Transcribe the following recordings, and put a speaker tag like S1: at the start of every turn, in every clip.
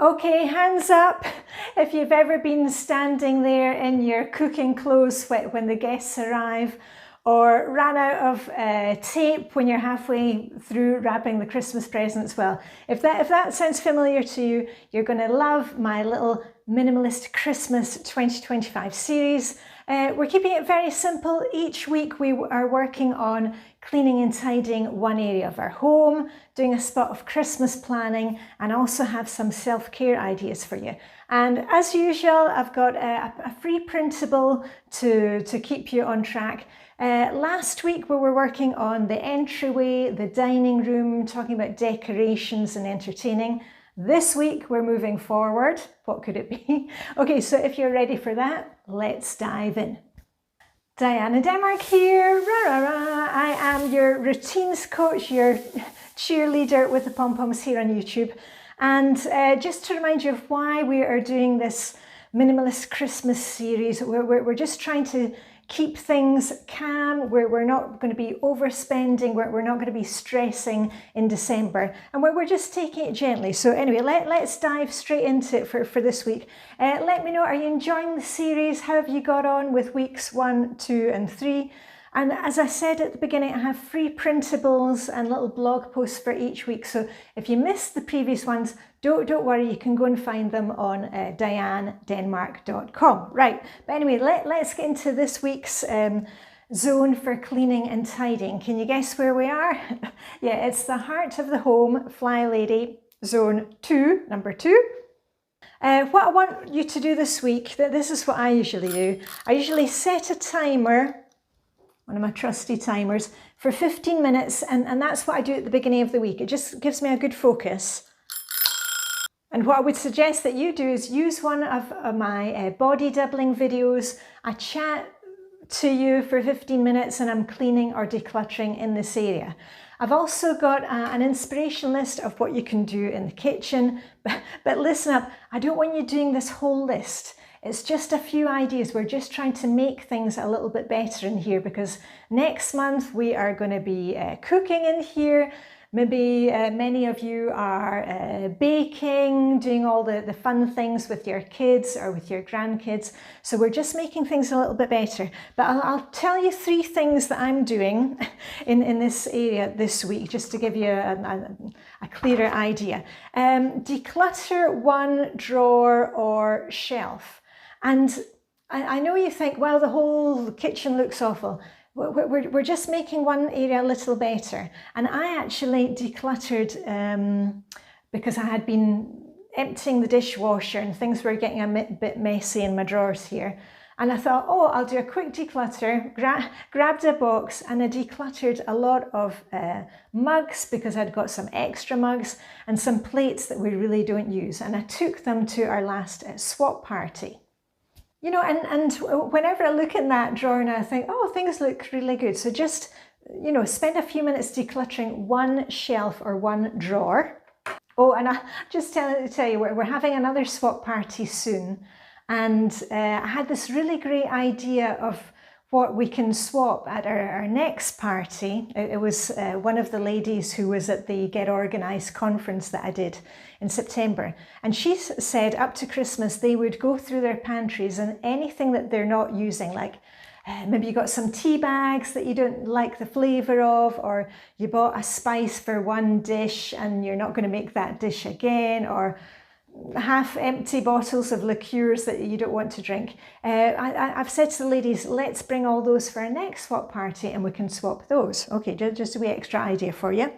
S1: Okay, hands up if you've ever been standing there in your cooking clothes when the guests arrive, or ran out of tape when you're halfway through wrapping the Christmas presents. Well, if that sounds familiar to you, you're going to love my little Minimalist Christmas 2025 series. We're keeping it very simple. Each week we are working on cleaning and tidying one area of our home, doing a spot of Christmas planning, and also have some self-care ideas for you. And as usual, I've got a free printable to keep you on track. Last week we were working on the entryway, the dining room, talking about decorations and entertaining. This week we're moving forward. What could it be? Okay, so if you're ready for that, let's dive in. Diane in Denmark here. Rah, rah, rah. I am your routines coach, your cheerleader with the pom-poms here on YouTube. And just to remind you of why we are doing this Minimalist Christmas series, we're just trying to keep things calm. We're not going to be overspending. We're not going to be stressing in December. And we're just taking it gently. So anyway, let's dive straight into it for this week. Let me know, are you enjoying the series? How have you got on with weeks 1, 2 and 3? And as I said at the beginning, I have free printables and little blog posts for each week. So if you missed the previous ones, don't worry, you can go and find them on dianedenmark.com. Right, but anyway, let's get into this week's zone for cleaning and tidying. Can you guess where we are? Yeah, it's the heart of the home, FlyLady Zone 2, number 2. What I want you to do this week, this is what I usually do. I usually set a timer, one of my trusty timers, for 15 minutes, and that's what I do at the beginning of the week. It just gives me a good focus. And what I would suggest that you do is use one of my body doubling videos. I chat to you for 15 minutes and I'm cleaning or decluttering in this area. I've also got an inspiration list of what you can do in the kitchen, but listen up, I don't want you doing this whole list. It's just a few ideas. We're just trying to make things a little bit better in here because next month we are going to be cooking in here. Maybe many of you are baking, doing all the fun things with your kids or with your grandkids. So we're just making things a little bit better. But I'll tell you 3 things that I'm doing in this area this week, just to give you a clearer idea. Declutter one drawer or shelf. And I know you think, well, the whole kitchen looks awful. We're just making one area a little better. And I actually decluttered because I had been emptying the dishwasher and things were getting a bit messy in my drawers here. And I thought, oh, I'll do a quick declutter, grabbed a box and I decluttered a lot of mugs because I'd got some extra mugs and some plates that we really don't use. And I took them to our last swap party. You know, and whenever I look in that drawer now, I think, oh, things look really good. So just, you know, spend a few minutes decluttering one shelf or one drawer. Oh, and I just tell you, we're having another swap party soon. And I had this really great idea of what we can swap at our next party. It was one of the ladies who was at the Get Organised conference that I did in September. And she said up to Christmas, they would go through their pantries and anything that they're not using, like maybe you got some tea bags that you don't like the flavour of, or you bought a spice for one dish and you're not going to make that dish again, or half empty bottles of liqueurs that you don't want to drink. I've said to the ladies, let's bring all those for our next swap party and we can swap those. Okay, just a wee extra idea for you.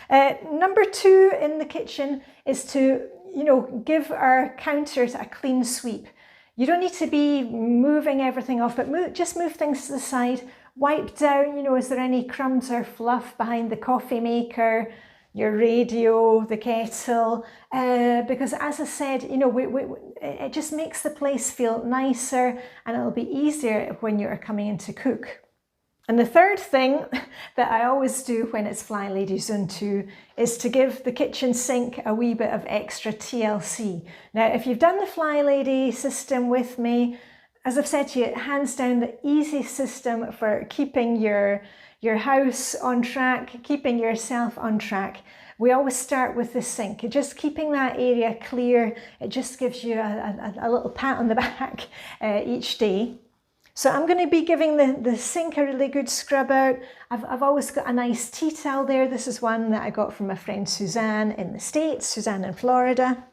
S1: Number 2 in the kitchen is to, you know, give our counters a clean sweep. You don't need to be moving everything off, but just move things to the side. Wipe down, you know, is there any crumbs or fluff behind the coffee maker, your radio, the kettle, because as I said, you know, it just makes the place feel nicer and it'll be easier when you're coming in to cook. And the third thing that I always do when it's FlyLady Zone 2 is to give the kitchen sink a wee bit of extra TLC. Now, if you've done the FlyLady system with me, as I've said to you, hands down the easiest system for keeping your house on track, keeping yourself on track. we always start with the sink. Just keeping that area clear, it just gives you a little pat on the back each day. So I'm going to be giving the sink a really good scrub out. I've always got a nice tea towel there. This is one that I got from my friend Suzanne in the States, Suzanne in Florida.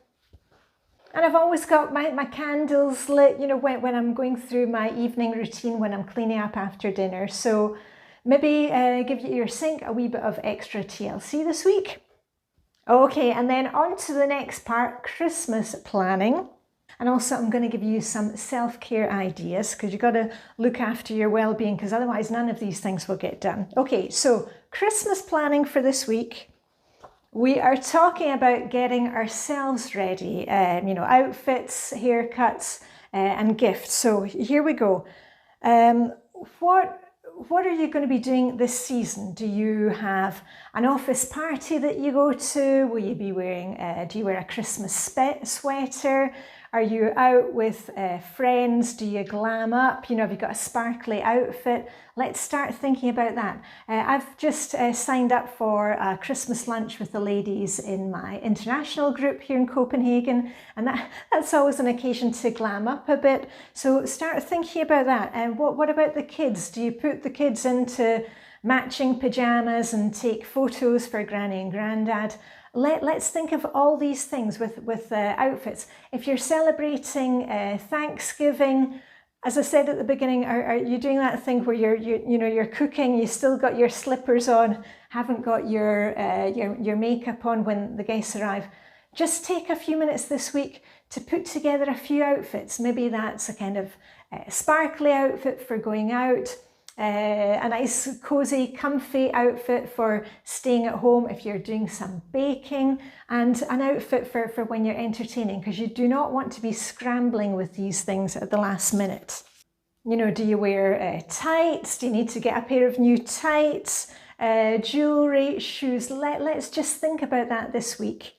S1: And I've always got my candles lit, you know, when I'm going through my evening routine, when I'm cleaning up after dinner. So maybe give your sink a wee bit of extra TLC this week. Okay, and then on to the next part, Christmas planning. And also I'm going to give you some self-care ideas, because you've got to look after your well-being, because otherwise none of these things will get done. Okay, so Christmas planning for this week. We are talking about getting ourselves ready, you know, outfits, haircuts, and gifts. So here we go. What are you going to be doing this season? Do you have an office party that you go to? Will you be wearing, do you wear a Christmas sweater? Are you out with friends? Do you glam up? You know, have you got a sparkly outfit? Let's start thinking about that. I've just signed up for a Christmas lunch with the ladies in my international group here in Copenhagen, and that's always an occasion to glam up a bit. So start thinking about that. And what about the kids? Do you put the kids into matching pajamas and take photos for Granny and Grandad? Let's think of all these things with outfits. If you're celebrating Thanksgiving, as I said at the beginning, are you doing that thing where you're cooking, you still got your slippers on, haven't got your makeup on when the guests arrive? Just take a few minutes this week to put together a few outfits. Maybe that's a kind of sparkly outfit for going out, a nice cozy comfy outfit for staying at home if you're doing some baking, and an outfit for when you're entertaining, because you do not want to be scrambling with these things at the last minute. You know, do you wear tights? Do you need to get a pair of new tights? Jewelry, shoes? Let's just think about that this week.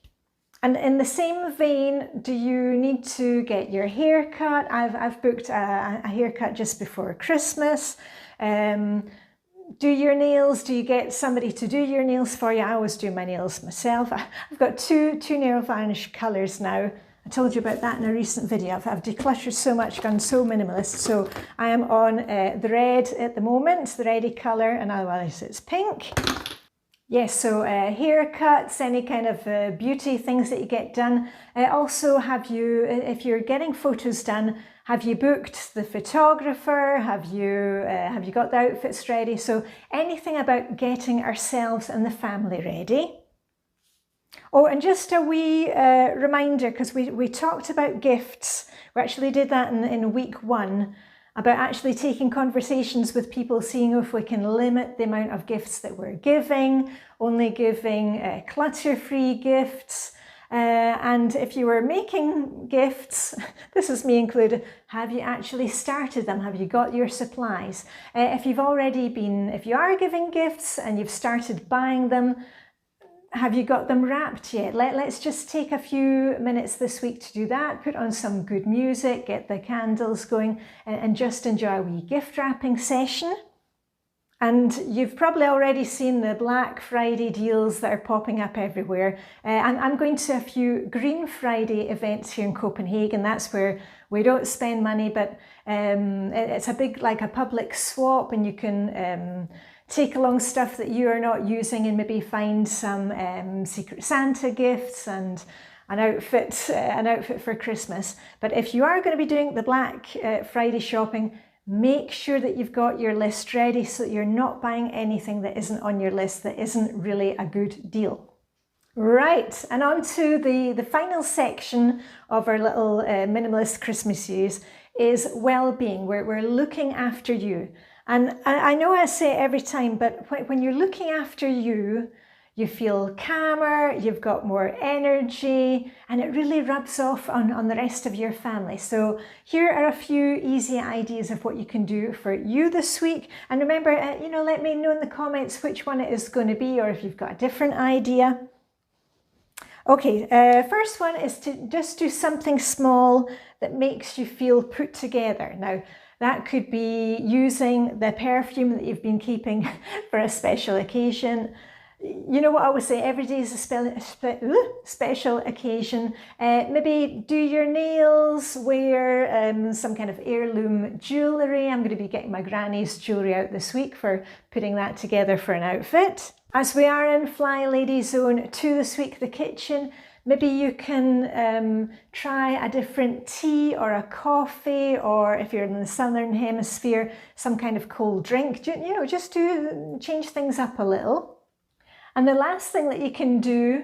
S1: And in the same vein, do you need to get your hair cut? I've booked a haircut just before Christmas. Do your nails? Do you get somebody to do your nails for you? I always do my nails myself. I've got two nail varnish colours now. I told you about that in a recent video. I've decluttered so much, gone so minimalist. So I am on the red at the moment, the reddy colour, and otherwise it's pink. Yes, so haircuts, any kind of beauty things that you get done. Also, if you're getting photos done, have you booked the photographer? Have you got the outfits ready? So anything about getting ourselves and the family ready. Oh, and just a wee reminder, because we talked about gifts. We actually did that in week 1, about actually taking conversations with people, seeing if we can limit the amount of gifts that we're giving, only giving clutter-free gifts. And if you were making gifts, this is me included, have you actually started them? Have you got your supplies? If you are giving gifts and you've started buying them, have you got them wrapped yet? Let's just take a few minutes this week to do that. Put on some good music, get the candles going, and just enjoy a wee gift wrapping session. And you've probably already seen the Black Friday deals that are popping up everywhere. I'm going to a few Green Friday events here in Copenhagen. That's where we don't spend money, but it's a big, like a public swap, and you can take along stuff that you are not using and maybe find some Secret Santa gifts and an outfit for Christmas. But if you are going to be doing the Black Friday shopping, make sure that you've got your list ready so that you're not buying anything that isn't on your list, that isn't really a good deal. Right, and on to the final section of our little Minimalist Christmas series is well-being, where we're looking after you. And I know I say it every time, but when you're looking after you, you feel calmer, you've got more energy, and it really rubs off on the rest of your family. So here are a few easy ideas of what you can do for you this week. And remember, let me know in the comments which one it is going to be, or if you've got a different idea. Okay, first one is to just do something small that makes you feel put together. Now, that could be using the perfume that you've been keeping for a special occasion. You know what I always say, every day is a special occasion. Maybe do your nails, wear some kind of heirloom jewellery. I'm going to be getting my granny's jewellery out this week for putting that together for an outfit. As we are in FlyLady Zone 2 this week, the kitchen, maybe you can try a different tea or a coffee, or if you're in the southern hemisphere, some kind of cold drink, you know, just to change things up a little. And the last thing that you can do,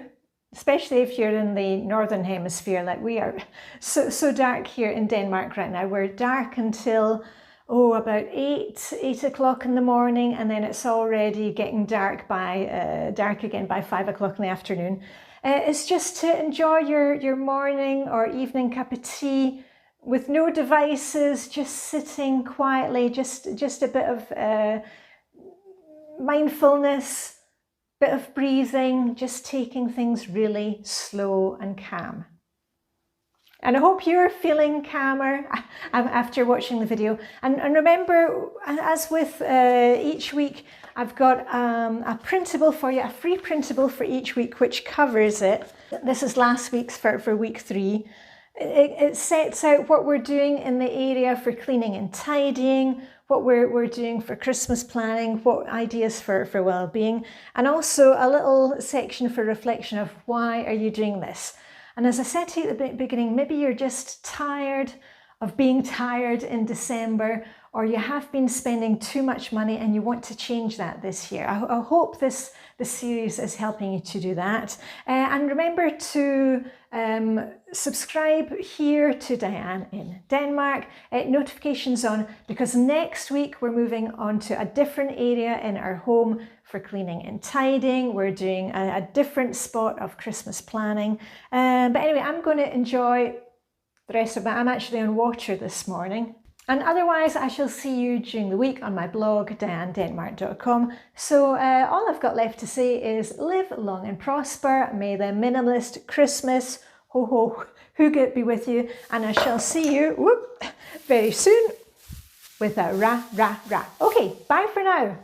S1: especially if you're in the northern hemisphere like we are, so dark here in Denmark right now. We're dark until, about 8 o'clock in the morning, and then it's already getting dark again by 5 o'clock in the afternoon. It's just to enjoy your morning or evening cup of tea with no devices, just sitting quietly, just a bit of mindfulness, bit of breathing, just taking things really slow and calm. And I hope you're feeling calmer after watching the video. And remember, as with each week, I've got a printable for you, a free printable for each week, which covers it. This is last week's for week 3. It sets out what we're doing in the area for cleaning and tidying, what we're doing for Christmas planning, what ideas for well-being, and also a little section for reflection of why are you doing this. And as I said to you at the beginning, maybe you're just tired of being tired in December, or you have been spending too much money and you want to change that this year. I hope this series is helping you to do that. And remember to subscribe here to Diane in Denmark, notifications on, because next week we're moving on to a different area in our home for cleaning and tidying. We're doing a different spot of Christmas planning. But anyway, I'm going to enjoy the rest of it. I'm actually on water this morning. And otherwise, I shall see you during the week on my blog, dianedenmark.com. So all I've got left to say is live long and prosper. May the minimalist Christmas, hygge be with you. And I shall see you very soon with a ra, ra, ra. Okay, bye for now.